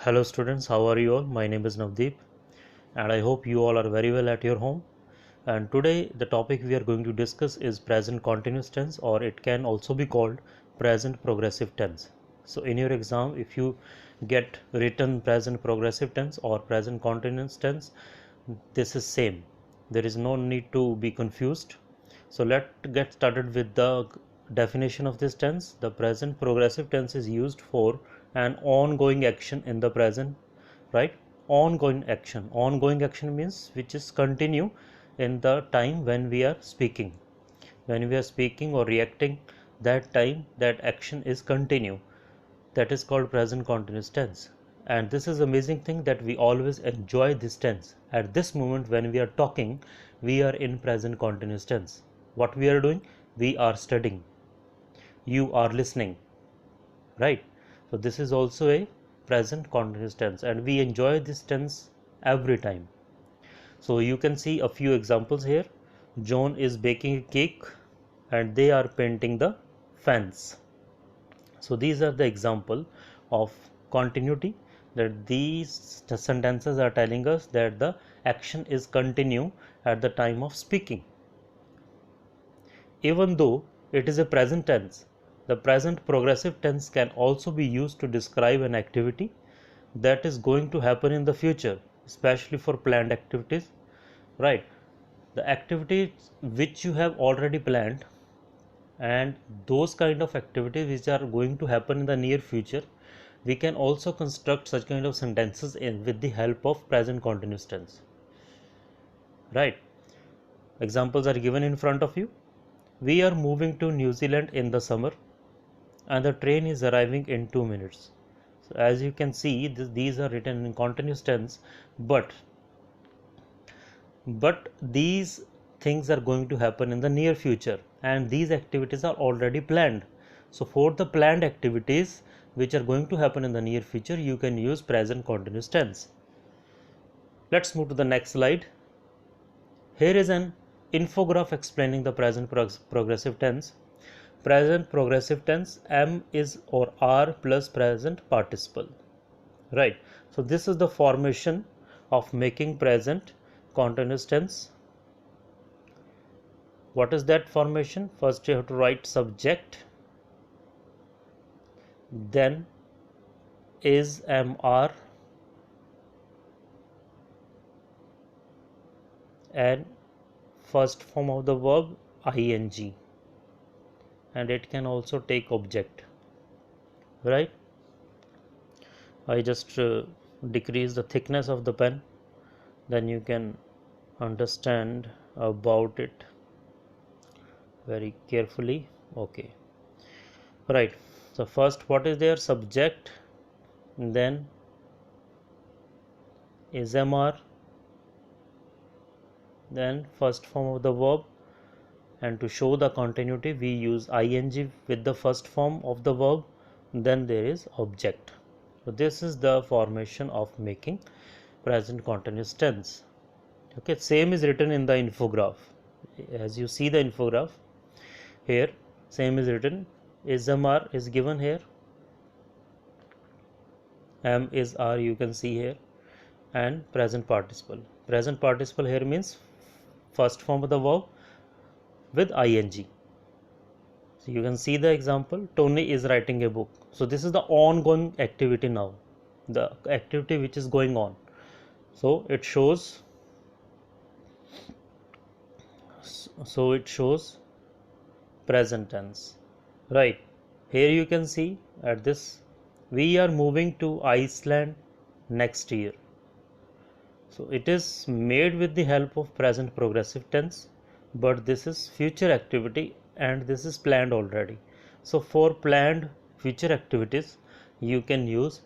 Hello students, how are you all? My name is Navdeep and I hope you all are very well at your home. And today the topic we are going to discuss is present continuous tense, or it can also be called present progressive tense. So in your exam, if you get written present progressive tense or present continuous tense, this is same. There is no need to be confused. So let's get started with the definition of this tense. The present progressive tense is used for an ongoing action in the present, right? Ongoing action means which is continue in the time when we are speaking. When we are speaking or reacting, that time that action is continue. That is called present continuous tense. And this is amazing thing that we always enjoy this tense. At this moment when we are talking, we are in present continuous tense. What we are doing? We are studying. You are listening, right? So this is also a present continuous tense and we enjoy this tense every time. So you can see a few examples here. John is baking a cake and they are painting the fence. So these are the example of continuity, that these sentences are telling us that the action is continue at the time of speaking. Even though it is a present tense, the present progressive tense can also be used to describe an activity that is going to happen in the future, especially for planned activities, right? The activities which you have already planned and those kind of activities which are going to happen in the near future, we can also construct such kind of sentences with the help of present continuous tense, right? Examples are given in front of you. We are moving to New Zealand in the summer and the train is arriving in 2 minutes. So as you can see, these are written in continuous tense, but these things are going to happen in the near future and these activities are already planned. So for the planned activities which are going to happen in the near future, you can use present continuous tense. Let's move to the next slide. Here is an infograph explaining the present progressive tense. Present progressive tense, am is or are plus present participle, right? So this is the formation of making present continuous tense. What is that formation? First you have to write subject, then is, am, are, and first form of the verb ing, and it can also take object, right? I just decrease the thickness of the pen, then you can understand about it very carefully. Okay, right. So first, what is their subject, then is, am, are, then first form of the verb, and to show the continuity we use ing with the first form of the verb, then there is object. So this is the formation of making present continuous tense. Okay, same is written in the infograph. As you see the infograph here, same is written. Is, am, are is given here, am, is, are you can see here, and present participle. Present participle here means first form of the verb with ing. So you can see the example, Tony is writing a book. So this is the ongoing activity now, the activity which is going on. So it shows present tense, right? Here you can see at this, we are moving to Iceland next year. So it is made with the help of present progressive tense, but this is future activity and this is planned already. So for planned future activities, you can use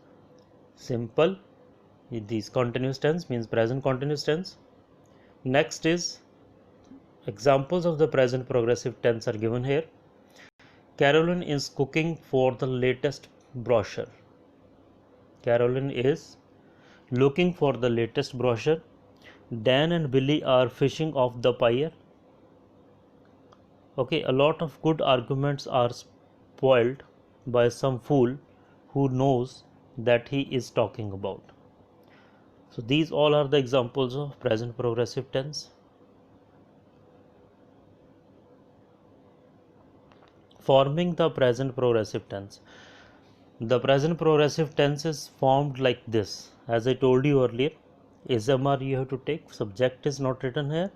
simple, these continuous tense means present continuous tense. Next is examples of the present progressive tense are given here. Caroline is cooking for the latest brochure. Caroline is looking for the latest brochure. Dan and Billy are fishing off the pier. Okay, a lot of good arguments are spoiled by some fool who knows that he is talking about. So these all are the examples of present progressive tense. Forming the present progressive tense. The present progressive tense is formed like this. As I told you earlier, SMR you have to take, subject is not written here,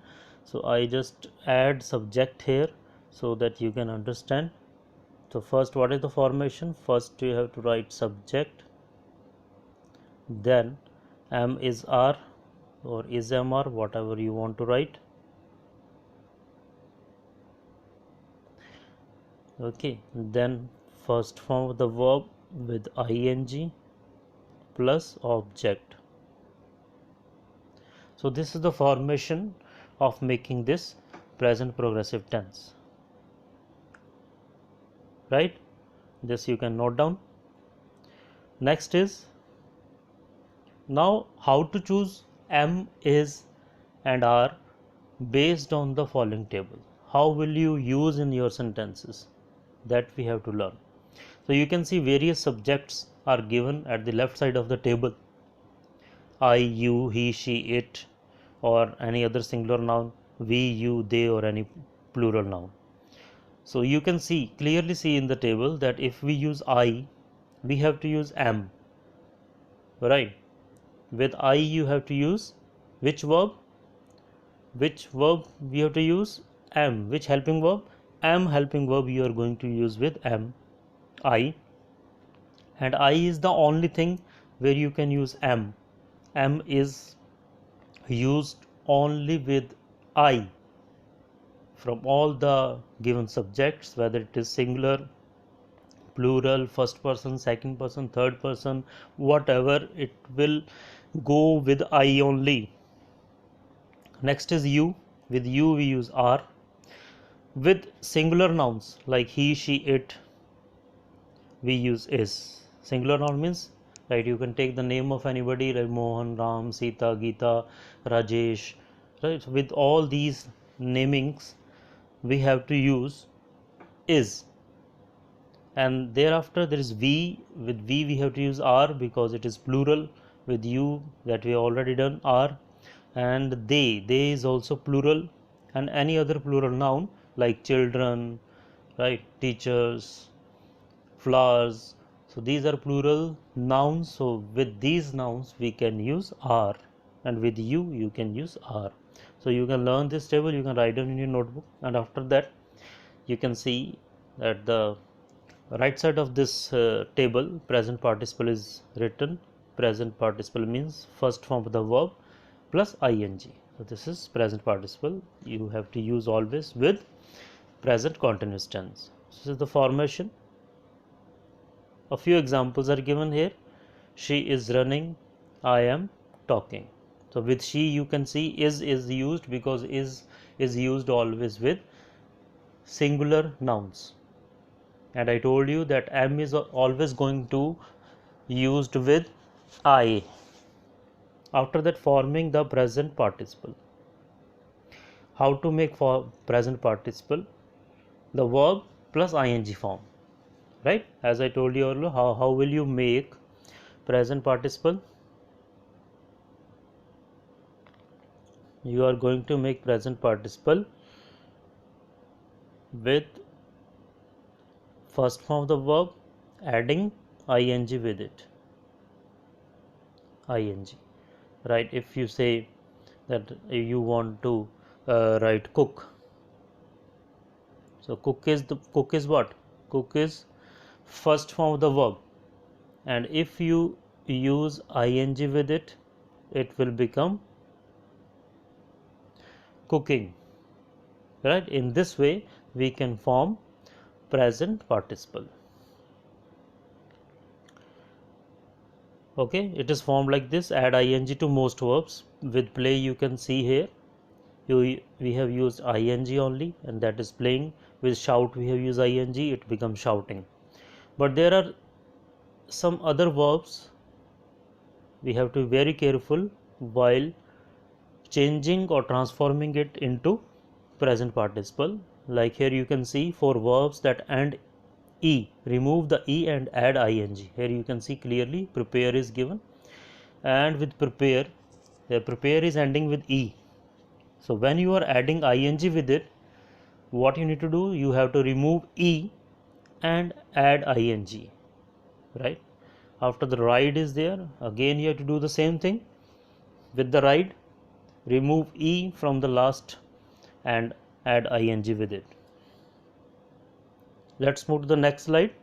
so I just add subject here so that you can understand. So first, what is the formation? First you have to write subject, then am is R or is MR, whatever you want to write. Okay, then first form of the verb with ing plus object. So this is the formation of making this present progressive tense, right? This you can note down. Next is, now how to choose am, is and are based on the following table. How will you use in your sentences? That we have to learn. So you can see various subjects are given at the left side of the table. I, you, he, she, it, or any other singular noun, we, you, they, or any plural noun. So you can see, clearly see in the table that if we use I, we have to use am, right? With I you have to use which verb? Which verb we have to use? Am. Which helping verb? Am helping verb you are going to use with am, I. And I is the only thing where you can use am. Am is used only with I from all the given subjects, whether it is singular, plural, first person, second person, third person, whatever, it will go with I only. Next is you. With you we use are. With singular nouns like he, she, it, we use is. Singular noun means, right, you can take the name of anybody like Mohan, Ram, Sita, Geeta, Rajesh, right? With all these namings we have to use is. And thereafter there is we. With we have to use are because it is plural. With you, that we already done, are. And they is also plural. And any other plural noun like children, right, teachers, flowers, so these are plural nouns. So with these nouns we can use are, and with you can use are. So you can learn this table, you can write down in your notebook, and after that you can see that the right side of this table present participle is written. Present participle means first form of the verb plus ing. So this is present participle, you have to use always with present continuous tense. This is the formation. A few examples are given here. She is running, I am talking. So with she you can see is used because is used always with singular nouns. And I told you that am is always going to used with I. After that, forming the present participle. How to make for present participle? The verb plus ing form, right? As I told you earlier, how will you make present participle? You are going to make present participle with first form of the verb adding ing with it. Ing, right? If you say that you want to write cook, so cook is what? Cook is first form of the verb, and if you use ing with it, it will become cooking, right? In this way we can form present participle. Okay, it is formed like this. Add ing to most verbs. With play you can see here we have used ing only, and that is playing. With shout we have used ing, it becomes shouting. But there are some other verbs we have to be very careful while changing or transforming it into present participle. Like here you can see 4 verbs that end E, remove the E and add ing. Here you can see clearly prepare is given, and with prepare, the prepare is ending with E. So when you are adding ing with it, what you need to do, you have to remove E and add ing, right? After the ride is there, again you have to do the same thing with the ride, remove E from the last and add ing with it. Let's move to the next slide.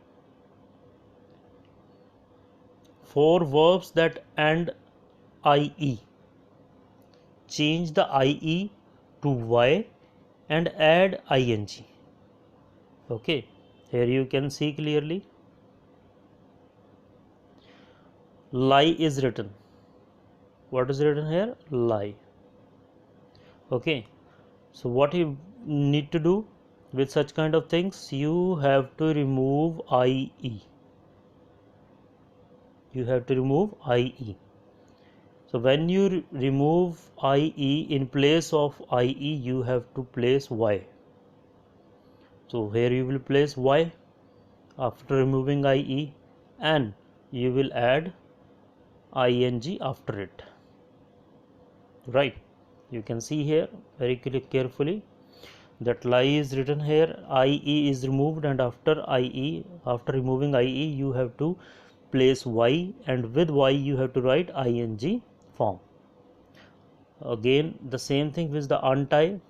For verbs that end ie, change the ie to y and add ing. Okay, here you can see clearly lie is written. What is written here? Lie. Okay, so what you need to do with such kind of things, you have to remove ie. You have to remove ie. So when you remove ie, in place of ie you have to place y. So here you will place y after removing ie, and you will add ing after it, right? You can see here very carefully that lie is written here, ie is removed, and after removing ie you have to place y, and with y you have to write ing form. Again the same thing with the untie.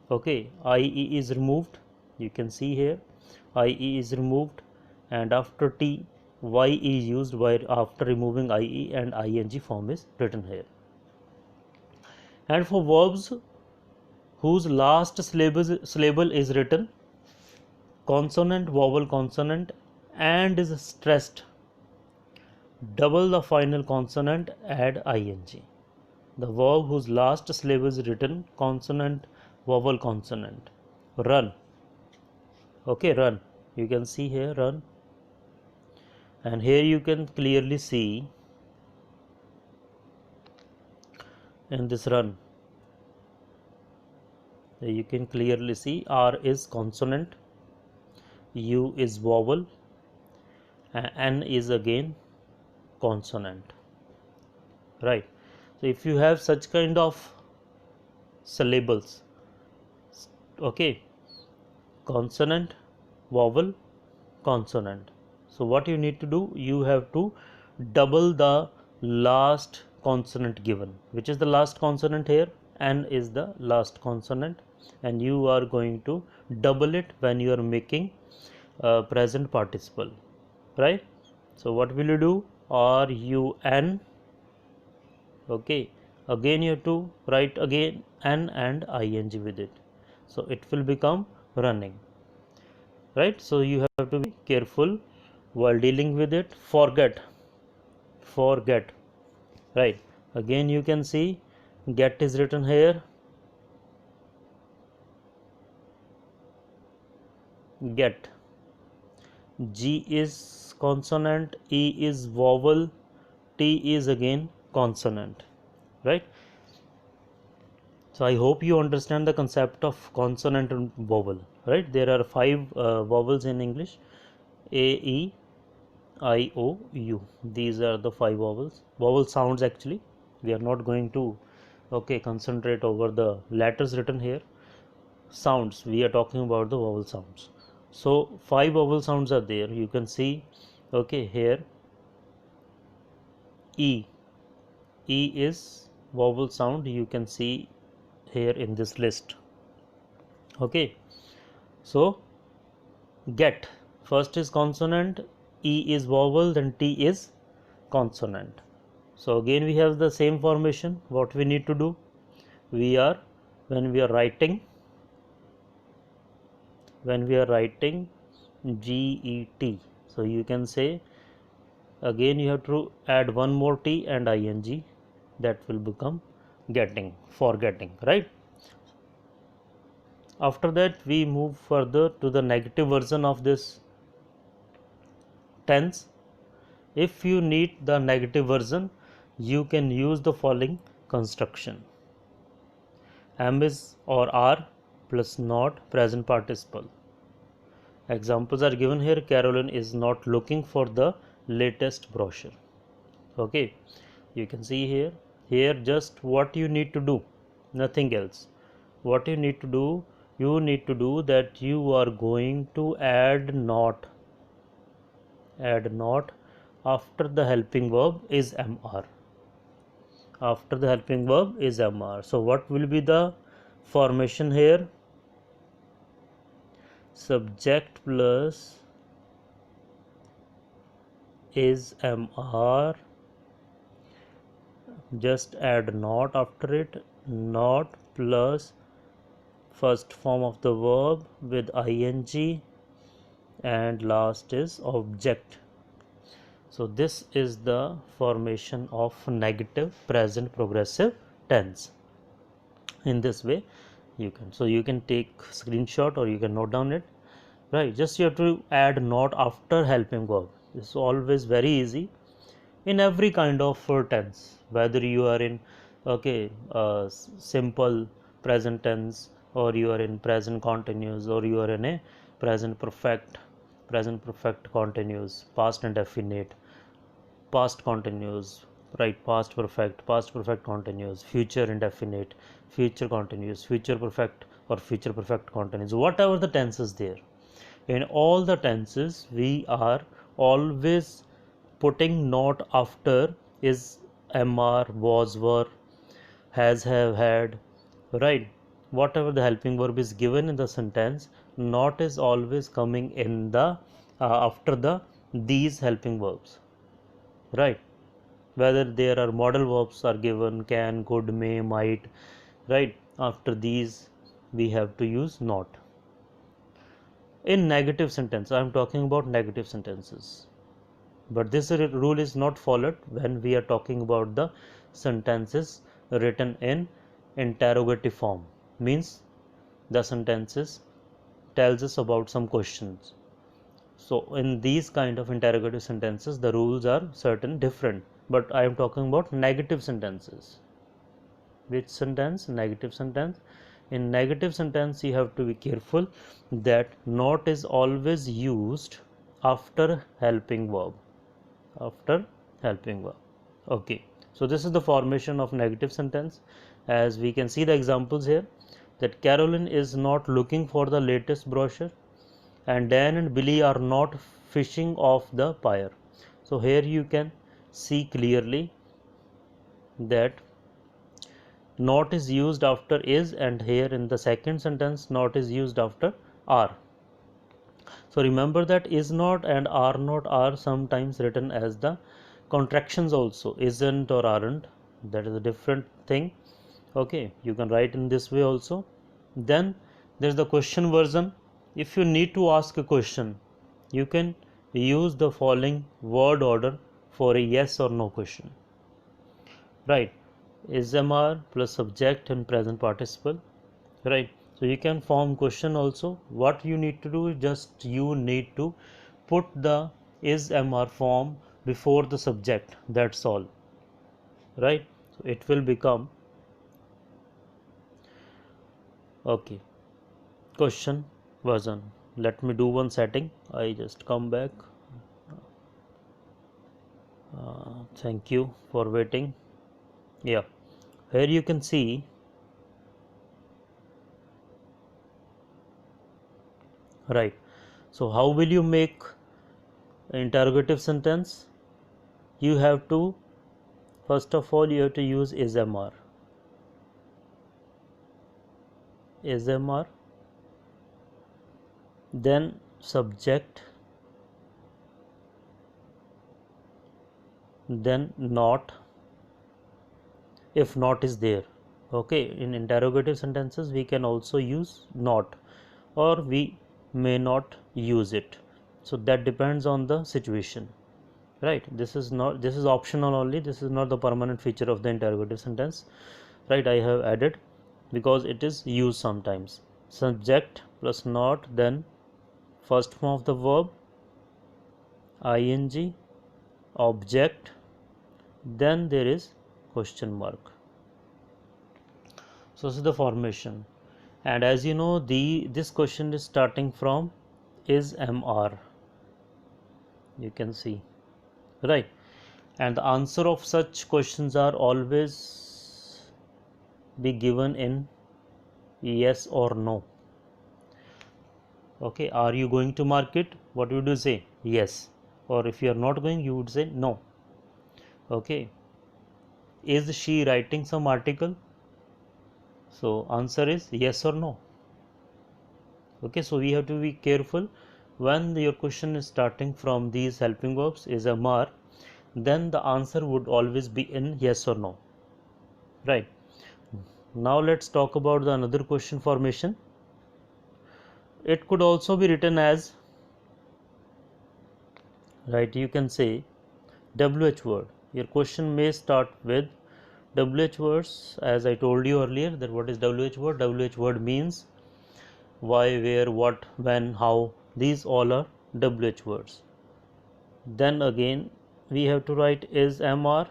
Okay, ie is removed, you can see here ie is removed, and after t y is used while after removing ie, and ing form is written here. And for verbs whose last syllable is written consonant, vowel, consonant and is stressed, double the final consonant, add ing. The verb whose last syllable is written consonant, vowel, consonant. Run. Okay, run. You can see here run, and here you can clearly see in this run, you can clearly see R is consonant, U is vowel, and N is again consonant, right? So if you have such kind of syllables, okay, consonant, vowel, consonant, so what you need to do, you have to double the last consonant given. Which is the last consonant here? N is the last consonant, and you are going to double it when you are making present participle, right? So what will you do? RUN. Okay, again you have to write again N and ing with it, so it will become running, right? So you have to be careful while dealing with it. Forget, right? Again you can see get is written here, get. G is consonant, E is vowel, T is again consonant, right? So I hope you understand the concept of consonant and vowel, right? There are 5 vowels in English: A, E, I, O, U. These are the 5 vowel sounds. Actually, we are not going to concentrate over the letters written here. Sounds, we are talking about the vowel sounds. So 5 vowel sounds are there. You can see, here E. E is vowel sound. You can see here in this list. Okay, so get, first is consonant, E is vowel, then T is consonant. So again we have the same formation. What we need to do, when we are writing GET, so you can say again you have to add one more T and ing, that will become getting, forgetting, right? After that we move further to the negative version of this tense. If you need the negative version, you can use the following construction: am is or are plus not present participle, Examples are given here. Caroline is not looking for the latest brochure. Okay, you can see here just what you need to do, nothing else. What you need to do, that you are going to add not after the helping verb is mr. After the helping verb is mr. So what will be the formation here? Subject plus is mr, just add not after it, not plus first form of the verb with ing, and last is object. So this is the formation of negative present progressive tense. In this way you can take screenshot or you can note down it, right? Just you have to add not after helping verb. It's always very easy in every kind of tense, whether you are in simple present tense, or you are in present continuous, or you are in a present perfect continuous, past indefinite, past continuous, right? Past perfect continuous, future indefinite, future continuous, future perfect, or future perfect continuous, whatever the tense is there. In all the tenses we are always putting not after is mr, was, were, has, have, had, right? Whatever the helping verb is given in the sentence, not is always coming in the after the these helping verbs, right? Whether there are modal verbs are given, can, could, may, might, right? After these we have to use not. In negative sentence, I am talking about negative sentences, but this rule is not followed when we are talking about the sentences written in interrogative form. Means the sentences tells us about some questions. So in these kind of interrogative sentences the rules are certain different, but I am talking about negative sentences. Which sentence? Negative sentence. In negative sentence you have to be careful that not is always used after helping verb. Okay, so this is the formation of negative sentence. As we can see the examples here, that Caroline is not looking for the latest brochure, and Dan and Billy are not fishing off the pier. So here you can see clearly that not is used after is, and here in the second sentence not is used after are. So remember that is not and are not are sometimes written as the contractions also, isn't or aren't. That is a different thing. Okay, you can write in this way also. Then there is the question version. If you need to ask a question, you can use the following word order for a yes or no question, right? Is mr plus subject and present participle, right? So you can form question also. What you need to do is just you need to put the is mr form before the subject, that's all, right? So it will become okay question version. Let me do one setting. I just come back. Thank you for waiting. Yeah, here you can see, right? So how will you make interrogative sentence? You have to, first of all you have to use is mr, then subject, then not if not is there. Okay, in interrogative sentences we can also use not, or we may not use it. So that depends on the situation, right? This is optional only. This is not the permanent feature of the interrogative sentence, right? I have added because it is used sometimes. Subject plus not, then first form of the verb ing, object, then there is question mark. So this is the formation. And as you know, this question is starting from is MR, you can see, right? And the answer of such questions are always be given in yes or no. Okay, are you going to market? What would you say? Yes. Or if you are not going, you would say no. Okay, is she writing some article? So answer is yes or no. Okay, so we have to be careful when your question is starting from these helping verbs is MR, then the answer would always be in yes or no, right? Now let's talk about the another question formation. It could also be written as, right, you can say WH word. Your question may start with WH words, as I told you earlier that what is WH word. WH word means why, where, what, when, how. These all are WH words. Then again we have to write is MR,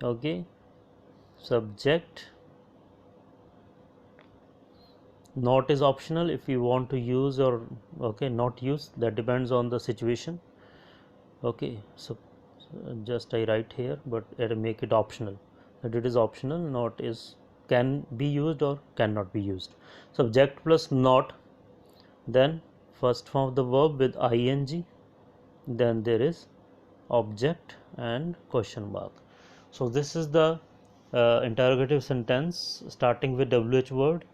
okay, subject. Not is optional if you want to use or okay not use, that depends on the situation. Okay, so just I write here, but I make it optional, that it is optional. Not is can be used or cannot be used. Subject plus not, then first form of the verb with ing, then there is object and question mark. So this is the interrogative sentence starting with WH word,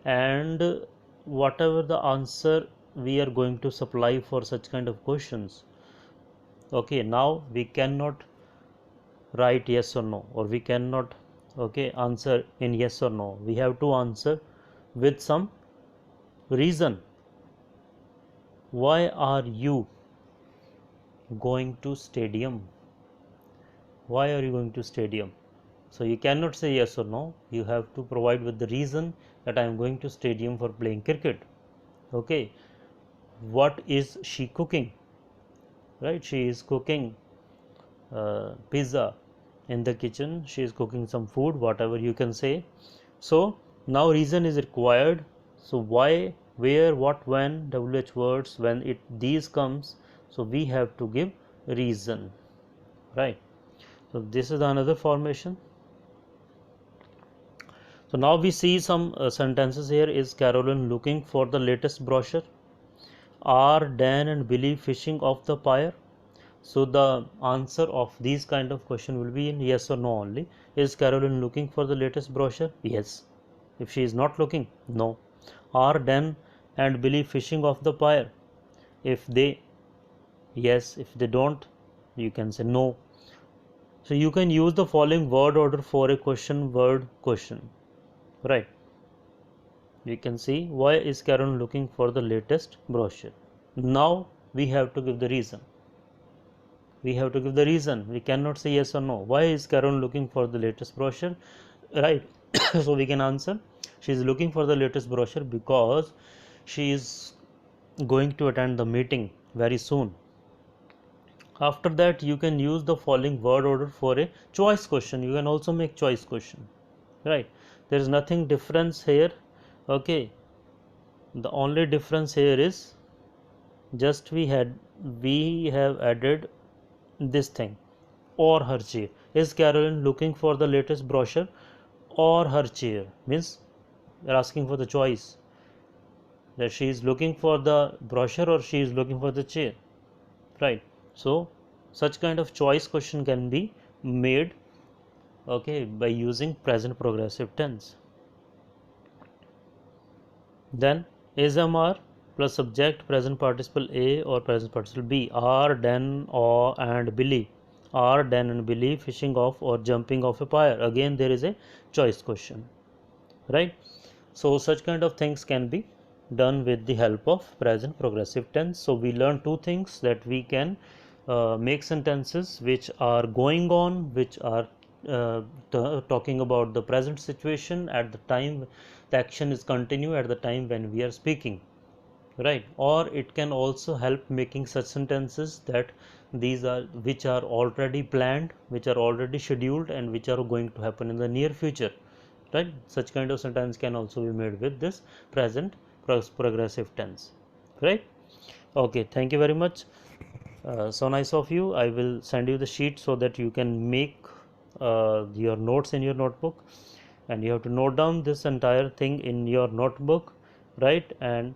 and whatever the answer we are going to supply for such kind of questions. Okay, now we cannot write yes or no, or we cannot okay answer in yes or no. We have to answer with some reason. Why are you going to stadium? Why are you going to stadium? So you cannot say yes or no, you have to provide with the reason that I am going to stadium for playing cricket. Okay, what is she cooking? Right, she is cooking pizza in the kitchen, she is cooking some food, whatever you can say. So now reason is required. So why, where, what, when, WH words, when it these comes, so we have to give reason, right? So this is another formation. So now we see some sentences here. Is Carolyn looking for the latest brochure? Are Dan and Billy fishing off the pier? So the answer of these kind of question will be in yes or no only. Is Carolyn looking for the latest brochure? Yes. If she is not looking, no. Are Dan and Billy fishing off the pier? If they, yes. If they don't, you can say no. So you can use the following word order for a question, word, question, right? You can see, why is Karen looking for the latest brochure? Now we have to give the reason. We have to give the reason. We cannot say yes or no. Why is Karen looking for the latest brochure? Right. So we can answer, she is looking for the latest brochure because she is going to attend the meeting very soon. After that, you can use the following word order for a choice question. You can also make choice question, right? There is nothing difference here. Okay, the only difference here is just we have added this thing, or her chair. Is Carolyn looking for the latest brochure or her chair? Means you're asking for the choice, that she is looking for the brochure or she is looking for the chair, right? So such kind of choice question can be made, okay, by using present progressive tense. Then is MR plus subject present participle A or present participle B. Are Dan or and Billy, are Dan and Billy fishing off or jumping off a pier? Again there is a choice question, right? So such kind of things can be done with the help of present progressive tense. So we learn two things, that we can make sentences which are going on, which are talking about the present situation at the time the action is continue at the time when we are speaking, right? Or it can also help making such sentences that these are which are already planned, which are already scheduled, and which are going to happen in the near future. right? Such kind of sentence can also be made with this present progressive tense, right? Okay, thank you very much. So nice of you. I will send you the sheet so that you can make your notes in your notebook, and you have to note down this entire thing in your notebook, right? And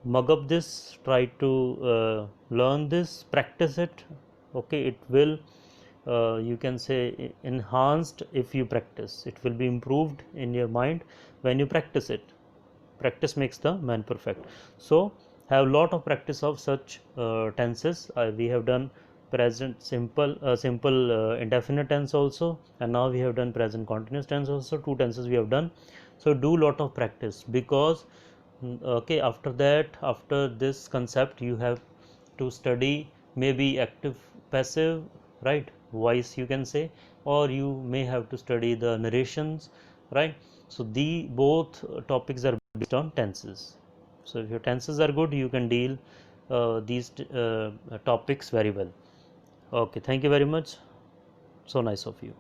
mug up this, try to learn this, practice it. Okay, it will you can say enhanced if you practice. It will be improved in your mind when you practice it. Practice makes the man perfect. So have lot of practice of such tenses. We have done present simple, indefinite tense also, and now we have done present continuous tense also. Two tenses we have done. So do lot of practice, because okay, after that, after this concept, you have to study maybe active, passive, right, voice you can say, or you may have to study the narrations, right? So the both topics are based on tenses. So if your tenses are good, you can deal these topics very well. Okay, thank you very much. So nice of you.